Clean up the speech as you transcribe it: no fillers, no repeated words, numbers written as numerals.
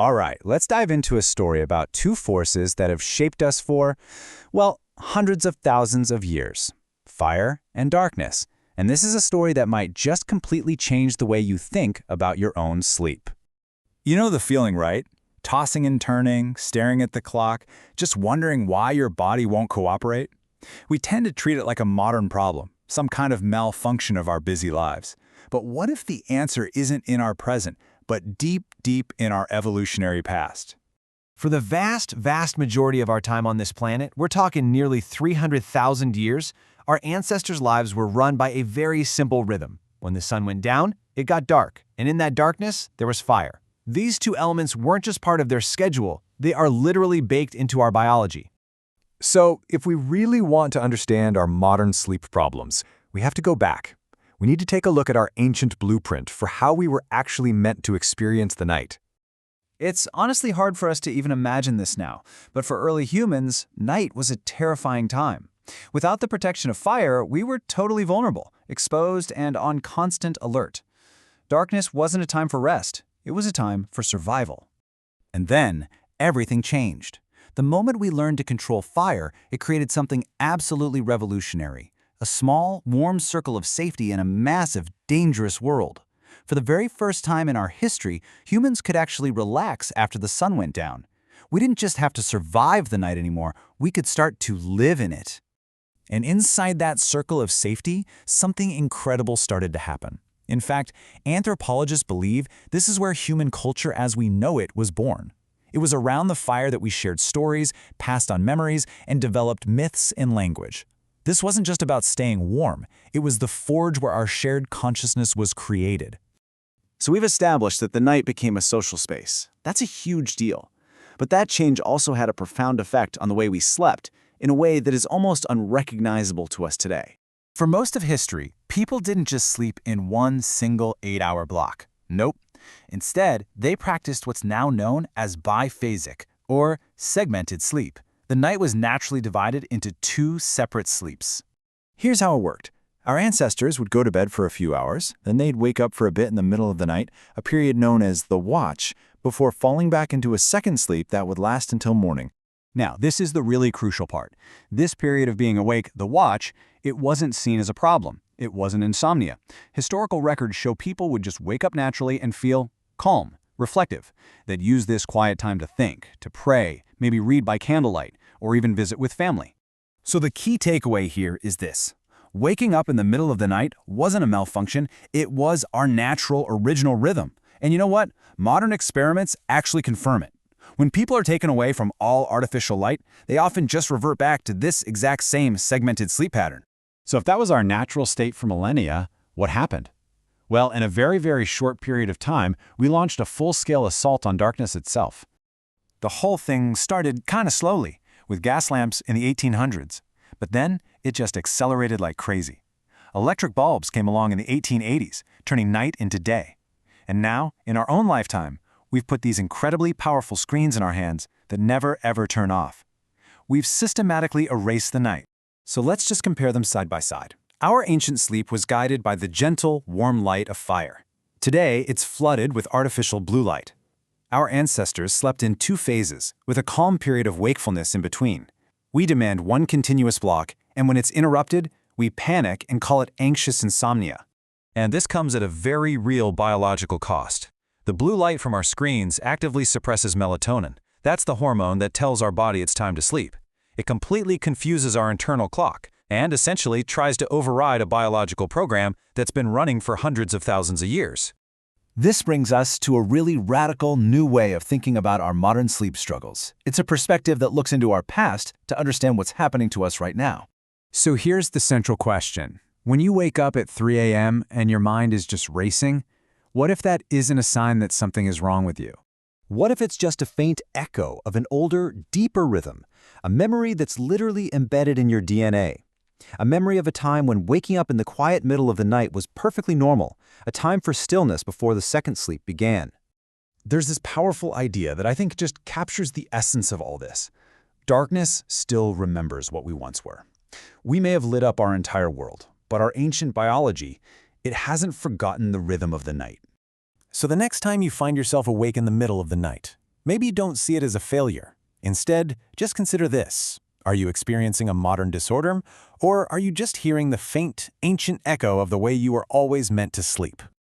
All right, let's dive into a story about two forces that have shaped us for, well, hundreds of thousands of years. Fire and darkness. And this is a story that might just completely change the way you think about your own sleep. You know the feeling, right? Tossing and turning, staring at the clock, just wondering why your body won't cooperate? We tend to treat it like a modern problem, some kind of malfunction of our busy lives. But what if the answer isn't in our present, but deep, deep in our evolutionary past? For the vast majority of our time on this planet, we're talking nearly 300,000 years, our ancestors' lives were run by a very simple rhythm. When the sun went down, it got dark, and in that darkness, there was fire. These two elements weren't just part of their schedule, they are literally baked into our biology. So, if we really want to understand our modern sleep problems, we have to go back. We need to take a look at our ancient blueprint for how we were actually meant to experience the night. It's honestly hard for us to even imagine this now, but for early humans, night was a terrifying time. Without the protection of fire, we were totally vulnerable, exposed, and on constant alert. Darkness wasn't a time for rest, it was a time for survival. And then, everything changed. The moment we learned to control fire, it created something absolutely revolutionary. A small, warm circle of safety in a massive, dangerous world. For the very first time in our history, humans could actually relax after the sun went down. We didn't just have to survive the night anymore, we could start to live in it. And inside that circle of safety, something incredible started to happen. In fact, anthropologists believe this is where human culture as we know it was born. It was around the fire that we shared stories, passed on memories, and developed myths and language. This wasn't just about staying warm, it was the forge where our shared consciousness was created. So we've established that the night became a social space. That's a huge deal. But that change also had a profound effect on the way we slept, in a way that is almost unrecognizable to us today. For most of history, people didn't just sleep in one single 8-hour block. Nope. Instead, they practiced what's now known as biphasic, or segmented sleep. The night was naturally divided into two separate sleeps. Here's how it worked. Our ancestors would go to bed for a few hours, then they'd wake up for a bit in the middle of the night, a period known as the watch, before falling back into a second sleep that would last until morning. Now, this is the really crucial part. This period of being awake, the watch, it wasn't seen as a problem. It wasn't insomnia. Historical records show people would just wake up naturally and feel calm, reflective. They'd use this quiet time to think, to pray, maybe read by candlelight, or even visit with family. So the key takeaway here is this. Waking up in the middle of the night wasn't a malfunction, it was our natural, original rhythm. And you know what? Modern experiments actually confirm it. When people are taken away from all artificial light, they often just revert back to this exact same segmented sleep pattern. So if that was our natural state for millennia, what happened? Well, in a very, very short period of time, we launched a full-scale assault on darkness itself. The whole thing started kind of slowly, with gas lamps in the 1800s. But then, it just accelerated like crazy. Electric bulbs came along in the 1880s, turning night into day. And now, in our own lifetime, we've put these incredibly powerful screens in our hands that never ever turn off. We've systematically erased the night. So let's just compare them side by side. Our ancient sleep was guided by the gentle, warm light of fire. Today, it's flooded with artificial blue light. Our ancestors slept in two phases, with a calm period of wakefulness in between. We demand one continuous block, and when it's interrupted, we panic and call it anxious insomnia. And this comes at a very real biological cost. The blue light from our screens actively suppresses melatonin. That's the hormone that tells our body it's time to sleep. It completely confuses our internal clock and essentially tries to override a biological program that's been running for hundreds of thousands of years. This brings us to a really radical new way of thinking about our modern sleep struggles. It's a perspective that looks into our past to understand what's happening to us right now. So here's the central question. When you wake up at 3 a.m. and your mind is just racing, what if that isn't a sign that something is wrong with you? What if it's just a faint echo of an older, deeper rhythm, a memory that's literally embedded in your DNA? A memory of a time when waking up in the quiet middle of the night was perfectly normal, a time for stillness before the second sleep began. There's this powerful idea that I think just captures the essence of all this. Darkness still remembers what we once were. We may have lit up our entire world, but our ancient biology, it hasn't forgotten the rhythm of the night. So the next time you find yourself awake in the middle of the night, Maybe don't see it as a failure. Instead, just consider this. Are you experiencing a modern disorder, or are you just hearing the faint, ancient echo of the way you were always meant to sleep?